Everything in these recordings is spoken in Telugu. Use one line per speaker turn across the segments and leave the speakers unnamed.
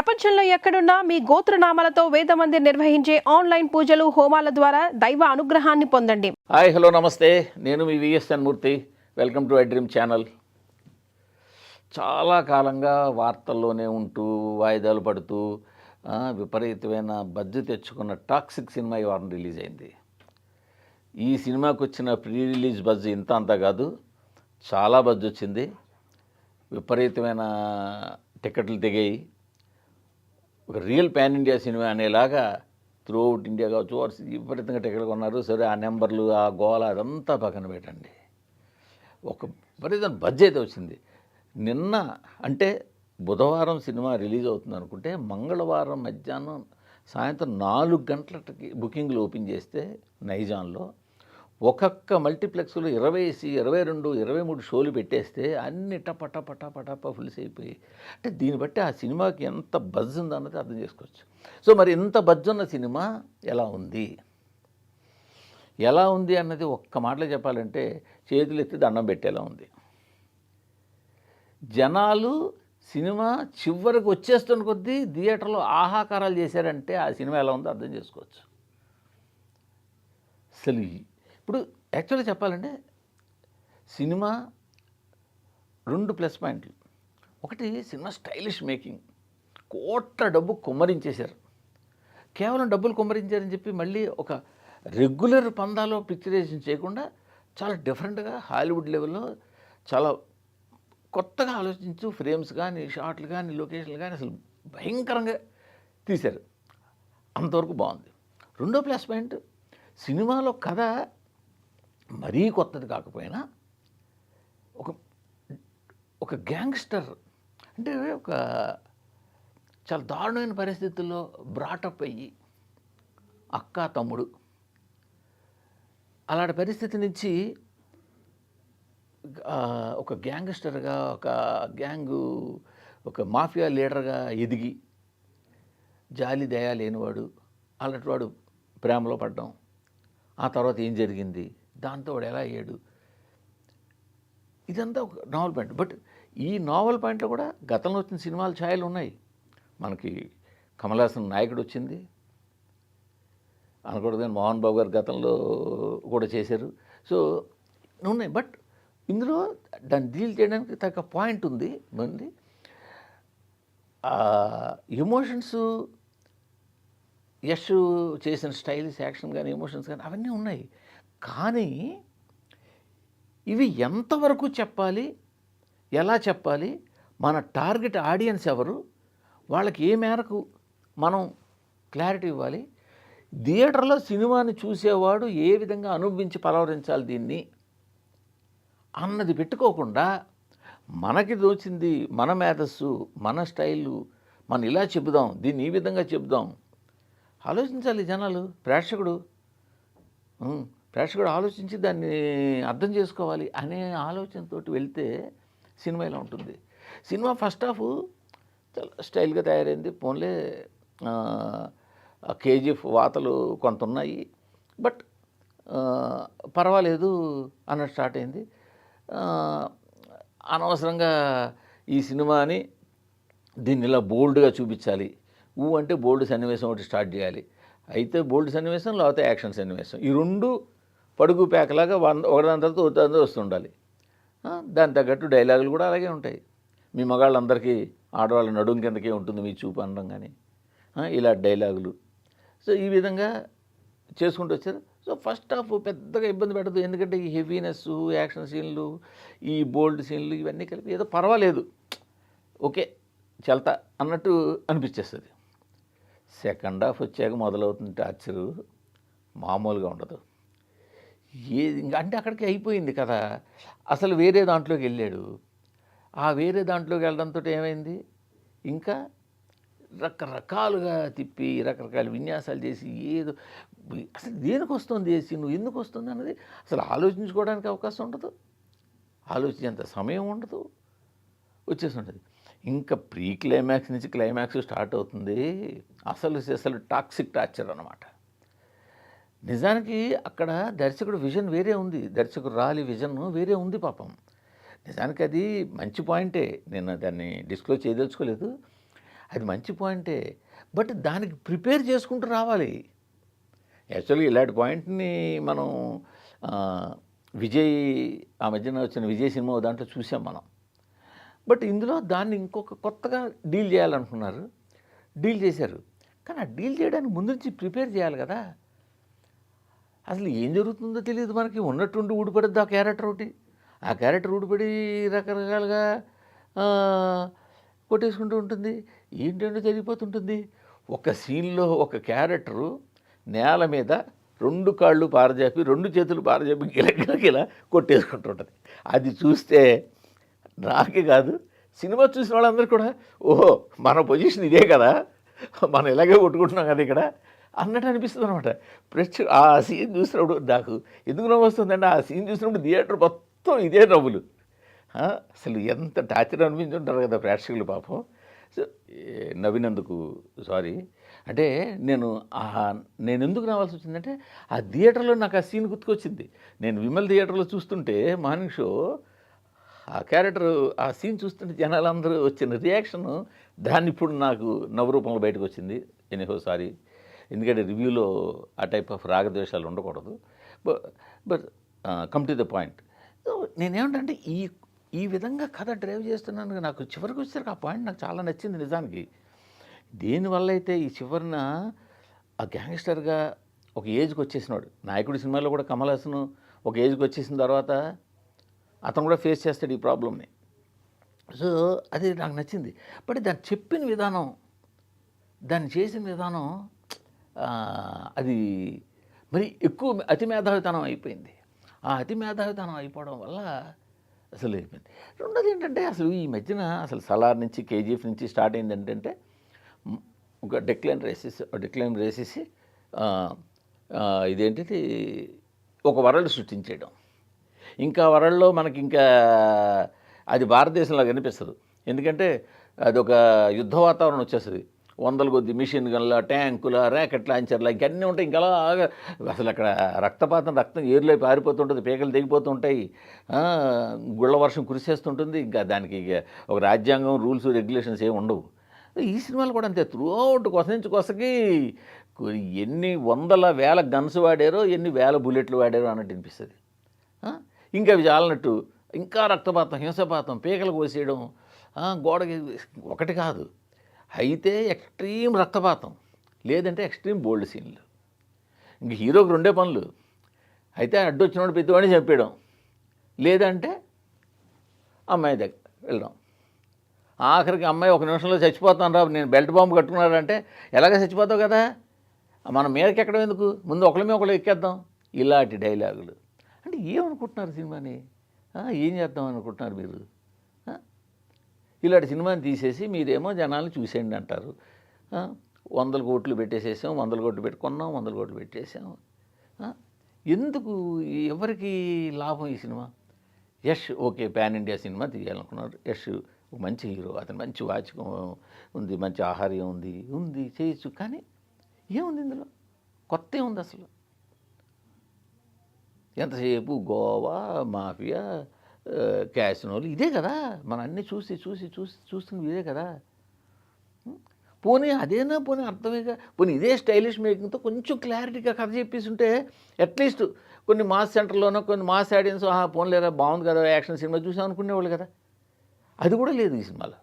ప్రపంచంలో ఎక్కడున్నా మీ గోత్రనామాలతో వేదమందిర్ నిర్వహించే ఆన్లైన్ పూజలు హోమాల ద్వారా దైవ అనుగ్రహాన్ని పొందండి.
హాయ్ హలో నమస్తే, నేను మీ V S N Murthy. Welcome to iDream channel. చాలా కాలంగా వార్తల్లోనే ఉంటూ వాయిదాలు పడుతూ విపరీతమైన బజ్జు తెచ్చుకున్న టాక్సిక్ సినిమా ఈ వారం రిలీజ్ అయింది. ఈ సినిమాకి వచ్చిన ప్రీ రిలీజ్ బజ్జు ఇంత అంతా కాదు, చాలా బజ్జు వచ్చింది. విపరీతమైన టికెట్లు దిగాయి. ఒక రియల్ పాన్ ఇండియా సినిమా అనేలాగా త్రూఅవుట్ ఇండియా కావచ్చు విపరీతంగా టికెట్లు కొన్నారు. సరే, ఆ నెంబర్లు ఆ గోల అదంతా పక్కన పెట్టండి. ఒక విపరీతమైన బడ్జెట్ అయితే వచ్చింది. నిన్న అంటే బుధవారం సినిమా రిలీజ్ అవుతుంది అనుకుంటే మంగళవారం మధ్యాహ్నం సాయంత్రం 4 గంటలకి బుకింగ్లు ఓపెన్ చేస్తే నైజాన్లో ఒక్కొక్క మల్టీప్లెక్స్లో 20, 22, 23 షోలు పెట్టేస్తే అన్ని టప ఫుల్స్ అయిపోయి, అంటే దీన్ని బట్టి ఆ సినిమాకి ఎంత బజ్ ఉందన్నది అర్థం చేసుకోవచ్చు. సో మరి ఇంత బజ్ ఉన్న సినిమా ఎలా ఉంది అన్నది ఒక్క మాటలో చెప్పాలంటే చేతులు ఎత్తి దండం పెట్టేలా ఉంది. జనాలు సినిమా చివరికి వచ్చేస్తున్న కొద్దీ థియేటర్లో ఆహాకారాలు చేశారంటే ఆ సినిమా ఎలా ఉందో అర్థం చేసుకోవచ్చు. అసలు ఇప్పుడు యాక్చువల్గా చెప్పాలంటే సినిమా 2 ప్లస్ పాయింట్లు. ఒకటి, సినిమా స్టైలిష్ మేకింగ్, కోట్ల డబ్బు కుమ్మరించేశారు. కేవలం డబ్బులు కుమ్మరించారని చెప్పి మళ్ళీ ఒక రెగ్యులర్ పందాలో పిక్చరైజేషన్ చేయకుండా చాలా డిఫరెంట్గా హాలీవుడ్ లెవెల్లో చాలా కొత్తగా ఆలోచించు ఫ్రేమ్స్ కానీ షాట్లు కానీ లొకేషన్లు కానీ అసలు భయంకరంగా తీశారు. అంతవరకు బాగుంది. 2వ ప్లస్ పాయింట్, సినిమాలో కథ మరీ కొత్తది కాకపోయినా ఒక గ్యాంగ్స్టర్ అంటే ఒక చాలా దారుణమైన పరిస్థితుల్లో బ్రాటప్ అయ్యి అక్క తమ్ముడు అలాంటి పరిస్థితి నుంచి ఒక గ్యాంగ్స్టర్గా ఒక మాఫియా లీడర్గా ఎదిగి జాలి దయా లేనివాడు అలాంటి వాడు ప్రేమలో పడ్డం, ఆ తర్వాత ఏం జరిగింది, దాంతో వాడు ఎలా అయ్యాడు, ఇదంతా ఒక నావల్ పాయింట్. బట్ ఈ నావల్ పాయింట్లో కూడా గతంలో వచ్చిన సినిమాల ఛాయలు ఉన్నాయి. మనకి కమల్ హాసన్ నాయకుడు వచ్చింది అనకూడదు, కానీ మోహన్ బాబు గారు గతంలో కూడా చేశారు. సో ఉన్నాయి. బట్ ఇందులో దాన్ని డీల్ చేయడానికి తగ్గ పాయింట్ ఉంది. ఎమోషన్స్ యష్ చేసిన స్టైల్స్, యాక్షన్ కానీ ఎమోషన్స్ కానీ అవన్నీ ఉన్నాయి. కానీ ఇవి ఎంతవరకు చెప్పాలి, ఎలా చెప్పాలి, మన టార్గెట్ ఆడియన్స్ ఎవరు, వాళ్ళకి ఏ మేరకు మనం క్లారిటీ ఇవ్వాలి, థియేటర్లో సినిమాని చూసేవాడు ఏ విధంగా అనుభవించి పలవరించాలి దీన్ని అన్నది పెట్టుకోకుండా మనకి దోచింది మన మేధస్సు, మన స్టైలు, మనం ఇలా చెబుదాం, దీన్ని ఈ విధంగా చెబుదాం, ఆలోచించాలి జనాలు. ప్రేక్షకుడు ఆలోచించి దాన్ని అర్థం చేసుకోవాలి అనే ఆలోచనతో వెళ్తే సినిమా ఇలా ఉంటుంది. సినిమా ఫస్ట్ హాఫ్ చాలా స్టైల్గా తయారైంది. పోన్లే కేజీఎఫ్ వాతలు కొంత ఉన్నాయి, బట్ పర్వాలేదు అన్నట్టు స్టార్ట్ అయింది. అనవసరంగా ఈ సినిమాని దీన్ని ఇలా బోల్డ్గా చూపించాలి, అంటే బోల్డ్ సన్నివేశం ఒకటి స్టార్ట్ చేయాలి. అయితే బోల్డ్ సన్నివేశం, లేకపోతే యాక్షన్ సన్నివేశం, ఈ 2 పడుగు ప్యాక్లాగా ఒకదాని తర్వాత వస్తుండాలి. దాని తగ్గట్టు డైలాగులు కూడా అలాగే ఉంటాయి. మీ మగాళ్ళందరికీ ఆడవాళ్ళ నడుం కిందకే ఉంటుంది మీ చూపు అనడం కానీ ఇలా డైలాగులు. సో ఈ విధంగా చేసుకుంటూ వచ్చారు. సో ఫస్ట్ హాఫ్ పెద్దగా ఇబ్బంది పెట్టదు, ఎందుకంటే ఈ హెవీనెస్, యాక్షన్ సీన్లు, ఈ బోల్డ్ సీన్లు ఇవన్నీ కలిపి ఏదో పర్వాలేదు, ఓకే చల్తా అన్నట్టు అనిపించేస్తుంది. సెకండ్ హాఫ్ వచ్చాక మొదలవుతుంది టార్చరు, మామూలుగా ఉండదు. ఇంకా అంటే అక్కడికి అయిపోయింది కదా, అసలు వేరే దాంట్లోకి వెళ్ళాడు. ఆ వేరే దాంట్లోకి వెళ్ళడంతో ఏమైంది, ఇంకా రకరకాలుగా తిప్పి రకరకాల విన్యాసాలు చేసి ఏదో అసలు దేనికి వస్తుంది చేసి నువ్వు ఎందుకు వస్తుంది అన్నది అసలు ఆలోచించుకోవడానికి అవకాశం ఉండదు, ఆలోచించేంత సమయం ఉండదు, వచ్చేసి ఉంటుంది. ఇంకా ప్రీ క్లైమాక్స్ నుంచి క్లైమాక్స్ స్టార్ట్ అవుతుంది. అసలు టాక్సిక్ టార్చర్ అన్నమాట. నిజానికి అక్కడ దర్శకుడు విజన్ వేరే ఉంది, దర్శకుడు రాలి విజన్ వేరే ఉంది పాపం. నిజానికి అది మంచి పాయింటే, నేను దాన్ని డిస్క్లోజ్ చేయదలుచుకోలేదు. అది మంచి పాయింటే, బట్ దానికి ప్రిపేర్ చేసుకుంటూ రావాలి. యాక్చువల్గా ఇలాంటి పాయింట్ని మనం ఆ, విజయ్ ఆ మధ్యన వచ్చిన విజయ్ సినిమా దాంట్లో చూసాం మనం. బట్ ఇందులో దాన్ని ఇంకొక కొత్తగా డీల్ చేయాలనుకున్నారు, డీల్ చేశారు. కానీ ఆ డీల్ చేయడానికి ముందు నుంచి ప్రిపేర్ చేయాలి కదా. అసలు ఏం జరుగుతుందో తెలియదు మనకి, ఉన్నట్టుండి ఊడిపడుద్ది ఆ క్యారెక్టర్ ఒకటి. ఆ క్యారెక్టర్ ఊడిపడి రకరకాలుగా ఆ, కొట్టేసుకుంటూ ఉంటుంది, ఏంటంటే జరిగిపోతుంటుంది. ఒక సీన్లో ఒక క్యారెక్టరు నేల మీద 2 కాళ్ళు పారజాపి 2 చేతులు పారజాపి గిలగిలగిలా కొట్టేసుకుంటుంటుంది. అది చూస్తే నాకే కాదు, సినిమా చూసిన వాళ్ళందరూ కూడా ఓహో మన పొజిషన్ ఇదే కదా, మనం ఇలాగే కొట్టుకుంటున్నాం కదా ఇక్కడ అన్నట్టు అనిపిస్తుంది అనమాట. ఆ సీన్ చూసినప్పుడు నాకు ఎందుకు నవ్వు వస్తుందంటే, ఆ సీన్ చూసినప్పుడు థియేటర్ మొత్తం ఇదే నవ్వులు. అసలు ఎంత టార్చర్ అనిపించుంటారు కదా ప్రేక్షకులు పాపం. సో నవ్వినందుకు సారీ. అంటే నేను ఎందుకు రావాల్సి వచ్చిందంటే, ఆ థియేటర్లో నాకు ఆ సీన్ గుర్తుకొచ్చింది. నేను విమల్ థియేటర్లో చూస్తుంటే మార్నింగ్ షో, ఆ క్యారెక్టర్ ఆ సీన్ చూస్తుంటే జనాలందరూ వచ్చిన రియాక్షను, దాన్ని ఇప్పుడు నాకు నవ్వు రూపంలో బయటకు వచ్చింది. ఎనీహో సారీ, ఎందుకంటే రివ్యూలో ఆ టైప్ ఆఫ్ రాగద్వేషాలు ఉండకూడదు. But come to the point. నేనేమంటే ఈ విధంగా కథ డ్రైవ్ చేస్తున్నాను. నాకు చివరికి వచ్చేసరికి ఆ పాయింట్ నాకు చాలా నచ్చింది నిజానికి. దేనివల్ల అయితే ఈ చివరిన ఆ గ్యాంగ్స్టర్గా ఒక ఏజ్కి వచ్చేసినాడు, నాయకుడి సినిమాలో కూడా కమల్ హాసన్ ఒక ఏజ్కి వచ్చేసిన తర్వాత అతను కూడా ఫేస్ చేస్తాడు ఈ ప్రాబ్లమ్ని. సో అది నాకు నచ్చింది. బట్ దాన్ని చెప్పిన విధానం, దాన్ని చేసిన విధానం అది మరి ఎక్కువ అతి మేధావితనం అయిపోయింది. ఆ అతి మేధావితనం అయిపోవడం వల్ల అసలు అయిపోయింది. రెండోది ఏంటంటే, అసలు ఈ మధ్యన అసలు సలార్ నుంచి కేజీఎఫ్ నుంచి స్టార్ట్ అయింది ఏంటంటే, ఒక డిక్లైన్ రేసేసి ఇదేంటిది ఒక వరల్డ్ సృష్టించేయడం. ఇంకా వరల్డ్లో మనకి ఇంకా అది భారతదేశంలో కనిపిస్తుంది. ఎందుకంటే అది ఒక యుద్ధ వాతావరణం వచ్చేస్తుంది. 100 కొద్ది మిషన్ గన్ల, ట్యాంకుల, ర్యాకెట్ లాంచర్ల ఇంకన్నీ ఉంటాయి. ఇంకా అసలు అక్కడ రక్తం ఏరులై పారిపోతుంటుంది, పీకలు తెగిపోతుంటాయి, గుళ్ళ వర్షం కురిసేస్తుంటుంది. ఇంకా దానికి ఒక రాజ్యాంగం, రూల్స్, రెగ్యులేషన్స్ ఏమి ఉండవు. ఈ సినిమాలు కూడా అంతే. త్రూ అవుట్ కొసకి ఎన్ని వందల వేల గన్స్ వాడారో, ఎన్ని వేల బుల్లెట్లు వాడారో అన్నట్టు అనిపిస్తుంది. ఇంకా అవి చాలన్నట్టు ఇంకా రక్తపాతం, హింసపాతం, పీకలు కోసేయడం, గోడకి ఒకటి కాదు. అయితే ఎక్స్ట్రీమ్ రక్తపాతం, లేదంటే ఎక్స్ట్రీమ్ బోల్డ్ సీన్లు. ఇంక హీరోకి 2 పనులు. అయితే అడ్డొచ్చినోడు పెద్దవాడిని చంపేయడం, లేదంటే అమ్మాయి దగ్గర వెళ్ళడం. ఆఖరికి అమ్మాయి 1 నిమిషంలో చచ్చిపోతాను రా, నేను బెల్ట్ బాంబు కట్టుకున్నాడంటే ఎలాగ చచ్చిపోతావు కదా, మనం మీదకి ఎక్కడం ఎందుకు, ముందు ఒకళ్ళ మీద ఒకళ్ళు ఎక్కేద్దాం, ఇలాంటి డైలాగులు. అంటే ఏమనుకుంటున్నారు సినిమాని, ఏం చేద్దాం అనుకుంటున్నారు మీరు? ఇలాంటి సినిమాని తీసేసి మీరేమో జనాలు చూసేయండి అంటారు. 100 కోట్లు పెట్టేసేసాం, 100 కోట్లు పెట్టుకున్నాం, 100 కోట్లు పెట్టేసాం. ఎందుకు, ఎవరికి లాభం ఈ cinema? Yash okay, pan India cinema తీయాలనుకున్నారు. యష్ మంచి హీరో, అతను మంచి వాచకం ఉంది, మంచి ఆహార్యం ఉంది చేయొచ్చు. కానీ ఏముంది ఇందులో? కొత్త ఏముంది అసలు? ఎంతసేపు గోవా, మాఫియా, క్యాసినోలు, ఇదే కదా మనం అన్నీ చూస్తున్నవి ఇదే కదా. పోనీ అర్థమేగా. పోనీ ఇదే స్టైలిష్ మేకింగ్తో కొంచెం క్లారిటీగా కథ చెప్పేసి ఉంటే అట్లీస్ట్ కొన్ని మాస్ సెంటర్లోనో, కొన్ని మాస్ ఆడియన్స్ పోన్లేరా బాగుంది కదా యాక్షన్ సినిమా చూసాం అనుకునేవాళ్ళు కదా. అది కూడా లేదు ఈ సినిమాలో.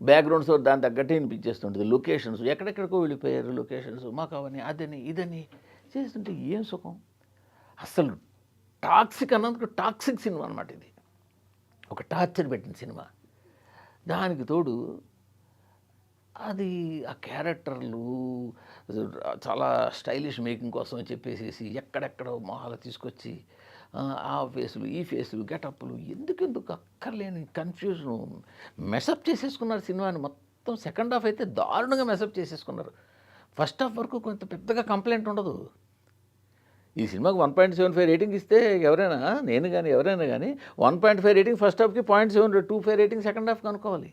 బ్యాక్గ్రౌండ్స్ దాని తగ్గట్టే వినిపించేస్తుంటుంది. లొకేషన్స్ ఎక్కడెక్కడికో వెళ్ళిపోయారు, లొకేషన్స్ మాకు అవని అదని ఇదని చేస్తుంటే ఏం సుఖం. అసలు టాక్సిక్ అన్నందుకు టాక్సిక్ సినిమా అనమాట ఇది. ఒక టార్చర్ పెట్టిన సినిమా. దానికి తోడు అది ఆ క్యారెక్టర్లు చాలా స్టైలిష్ మేకింగ్ కోసం చెప్పేసి ఎక్కడెక్కడో మొహాలు తీసుకొచ్చి ఆ ఫేసులు, ఈ ఫేసులు, గెటప్లు ఎందుకు అక్కర్లేని కన్ఫ్యూజను మెసప్ చేసేసుకున్నారు సినిమాని మొత్తం. సెకండ్ హాఫ్ అయితే దారుణంగా మెసప్ చేసేసుకున్నారు. ఫస్ట్ హాఫ్ వరకు కొంత పెద్దగా కంప్లైంట్ ఉండదు. ఈ సినిమాకి 1.75 రేటింగ్ ఇస్తే ఎవరైనా, నేను కానీ ఎవరైనా కానీ 1.5 రేటింగ్ ఫస్ట్ హాఫ్కి, 0.25 రేటింగ్ సెకండ్ హాఫ్కి అనుకోవాలి.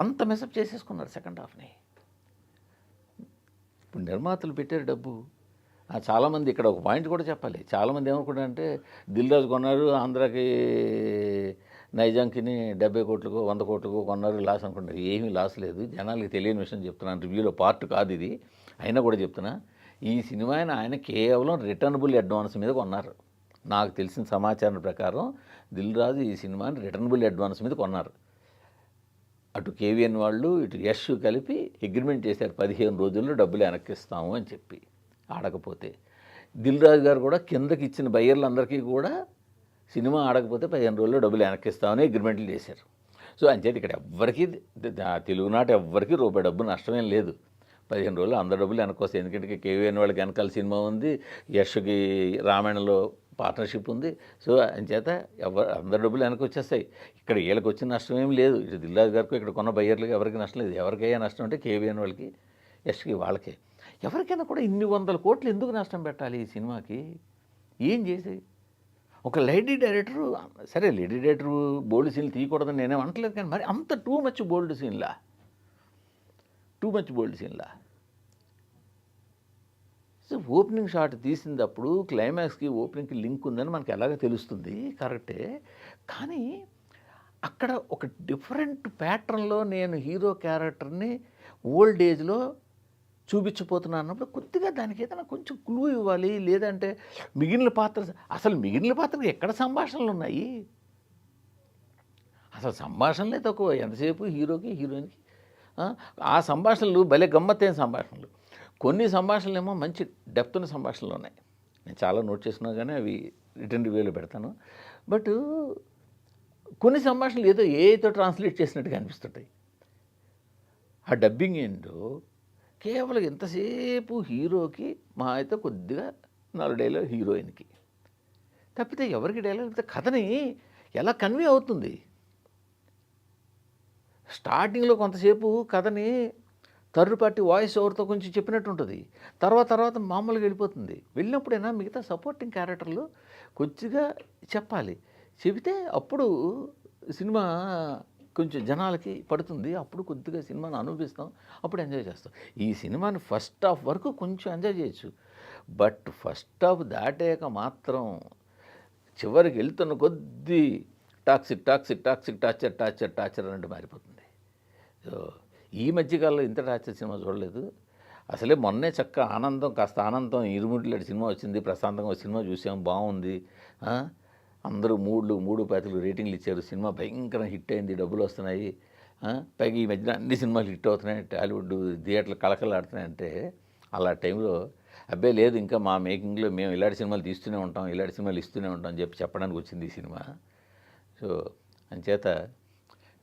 అంత మెసప్ చేసేసుకున్నారు సెకండ్ హాఫ్ని. ఇప్పుడు నిర్మాతలు పెట్టారు డబ్బు. చాలామంది ఇక్కడ ఒక పాయింట్ కూడా చెప్పాలి. చాలామంది ఏమనుకుంటారంటే దిల్ రాజు కొన్నారు, ఆంధ్రాకి నైజాంకిని 70 కోట్లకో 100 కోట్లకో కొన్నారు, లాస్ అనుకుంటారు. ఏమీ లాస్ లేదు. జనాలకి తెలియని విషయం చెప్తున్నాను, రివ్యూలో పార్ట్ కాదు ఇది, అయినా కూడా చెప్తున్నా. ఈ సినిమాని ఆయన కేవలం రిటర్నబుల్ అడ్వాన్స్ మీద కొన్నారు. నాకు తెలిసిన సమాచారం ప్రకారం దిల్ రాజు ఈ సినిమాని రిటర్నబుల్ అడ్వాన్స్ మీద కొన్నారు. అటు కేవీఎన్ వాళ్ళు ఇటు యష్ కలిపి అగ్రిమెంట్ చేశారు, 15 రోజుల్లో డబ్బులు వెనక్కిస్తాము అని చెప్పి. ఆడకపోతే దిల్ రాజు గారు కూడా కిందకి ఇచ్చిన బయ్యర్లందరికీ కూడా సినిమా ఆడకపోతే 15 రోజుల్లో డబ్బులు వెనక్కిస్తామని అగ్రిమెంట్లు చేశారు. సో అంచేది ఇక్కడ ఎవ్వరికీ తెలుగునాట ఎవ్వరికీ రూపాయి డబ్బు నష్టమేం లేదు. 15 రోజులు అందరు డబ్బులు వెనక్కి వస్తాయి. ఎందుకంటే కేవీఎన్ వాళ్ళకి వెనకాల సినిమా ఉంది, యష్కి రామాయణంలో పార్ట్నర్షిప్ ఉంది. సో అంచేత అందరి డబ్బులు వెనక్కి వచ్చేస్తాయి. ఇక్కడ వీళ్ళకి వచ్చిన నష్టం ఏం లేదు. ఇటు దిల్రాజు గారికి ఇక్కడ కొన్న బయ్యర్లకి ఎవరికి నష్టం లేదు. ఎవరికైనా నష్టం అంటే కేవీఎన్ వాళ్ళకి, యష్కి, వాళ్ళకే. ఎవరికైనా కూడా ఇన్ని 100 కోట్లు ఎందుకు నష్టం పెట్టాలి ఈ సినిమాకి? ఏం చేసి ఒక లేడీ డైరెక్టరు, సరే లేడీ డైరెక్టరు బోల్డ్ సీన్లు తీయకూడదని నేనేం అంటలేదు, కానీ మరి అంత టూ మచ్ బోల్డ్ సీన్లా సో ఓపెనింగ్ షాట్ తీసినప్పుడు క్లైమాక్స్కి ఓపెనింగ్కి లింక్ ఉందని మనకి ఎలాగ తెలుస్తుంది, కరెక్టే. కానీ అక్కడ ఒక డిఫరెంట్ ప్యాటర్న్లో నేను హీరో క్యారెక్టర్ని ఓల్డ్ ఏజ్లో చూపించబోతున్నాను అన్నప్పుడు కొద్దిగా దానికి ఏదైనా కొంచెం క్లూ ఇవ్వాలి. లేదంటే మిగిలిన పాత్రకి ఎక్కడ సంభాషణలు ఉన్నాయి? అసలు సంభాషణలే తక్కువ. ఎంతసేపు హీరోకి హీరోయిన్కి ఆ సంభాషణలు భలే గమ్మత్తైన సంభాషణలు. కొన్ని సంభాషణలు ఏమో మంచి డెప్త్ ఉన్న సంభాషణలు ఉన్నాయి. నేను చాలా నోట్ చేసుకున్నా కానీ అవి రిటర్న్ రివ్యూలో పెడతాను. బట్ కొన్ని సంభాషణలు ఏదో ట్రాన్స్లేట్ చేసినట్టుగా అనిపిస్తుంటాయి. ఆ డబ్బింగ్ ఏంటో కేవలం ఎంతసేపు హీరోకి మా అయితే కొద్దిగా 4 డైలాగ్ హీరోయిన్కి తప్పితే ఎవరికి డైలాగ్ తప్పితే కథని ఎలా కన్వే అవుతుంది? స్టార్టింగ్లో కొంతసేపు కథని థర్డ్ పార్టీ వాయిస్ ఓవర్తో కొంచెం చెప్పినట్టు ఉంటుంది. తర్వాత మామూలుగా వెళ్ళిపోతుంది. వెళ్ళినప్పుడైనా మిగతా సపోర్టింగ్ క్యారెక్టర్లు కొద్దిగా చెప్పాలి. చెబితే అప్పుడు సినిమా కొంచెం జనాలకి పడుతుంది. అప్పుడు కొద్దిగా సినిమాను అనుభవిస్తాం, అప్పుడు ఎంజాయ్ చేస్తాం. ఈ సినిమాని ఫస్ట్ హాఫ్ వరకు కొంచెం ఎంజాయ్ చేయొచ్చు. బట్ ఫస్ట్ హాఫ్ దాటాక మాత్రం చివరికి వెళ్తున్న కొద్దీ టార్చర్ అన్నట్టు మారిపోతుంది. సో ఈ మధ్యకాలంలో ఇంత టార్చర్ సినిమా చూడలేదు. అసలే మొన్నే కాస్త ఆనందం ఇరుముడిలాంటి సినిమా వచ్చింది. ప్రశాంతంగా సినిమా చూసాం, బాగుంది. అందరూ 3 రేటింగ్లు ఇచ్చారు. సినిమా భయంకర హిట్ అయింది, డబ్బులు వస్తున్నాయి. పైగా ఈ మధ్యన అన్ని సినిమాలు హిట్ అవుతున్నాయి, టాలీవుడ్ థియేటర్లు కళకళలాడుతున్నాయంటే అలా టైంలో అబ్బాయి లేదు, ఇంకా మా మేకింగ్లో మేము ఇలాంటి సినిమాలు తీస్తూనే ఉంటాం, ఇలాంటి సినిమాలు ఇస్తూనే ఉంటాం అని చెప్పడానికి వచ్చింది ఈ సినిమా. సో అంచేత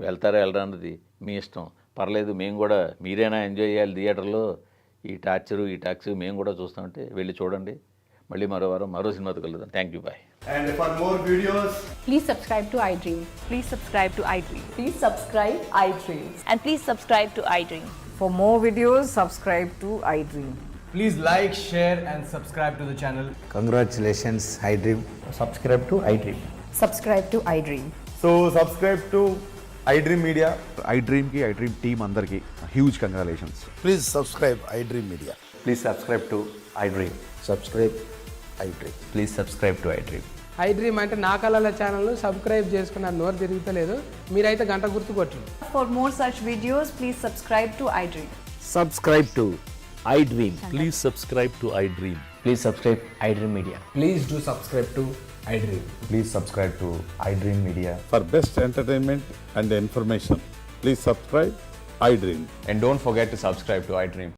వెళ్తారా వెళ్ళరా అన్నది మీ ఇష్టం, పర్లేదు. మేము కూడా మీరైనా ఎంజాయ్ చేయాలి థియేటర్లో. ఈ టాక్స్ మేము కూడా చూస్తామంటే వెళ్ళి చూడండి. మళ్ళీ మరో వారం మరో సినిమాతో కలుద్దాం. Thank you, bye.
And for more videos,
Please subscribe to iDream.
Please subscribe to iDream.
Please subscribe iDream.
And please subscribe to iDream.
For more videos, subscribe to iDream.
please like, share and subscribe to the channel.
Congratulations, iDream.
subscribe to iDream.
Subscribe to iDream.
So subscribe to iDream Media.
iDream team అందరికి huge congratulations.
Please subscribe iDream Media.
Please subscribe to iDream.
Subscribe iDream.
Please subscribe to iDream.
iDream అంటే నా కళల ఛానల్ను సబ్స్క్రైబ్ చేసుకున్న నోరు తిరుగుతలేదు. మీరైతే గంట గుర్తు కొట్టండి.
For more such videos, please subscribe to iDream.
Subscribe to iDream.
Please subscribe to iDream.
Please subscribe iDream Media.
Please do subscribe to iDream.
Please subscribe to iDream Media.
For best entertainment and information, please subscribe iDream.
And don't forget to subscribe to iDream.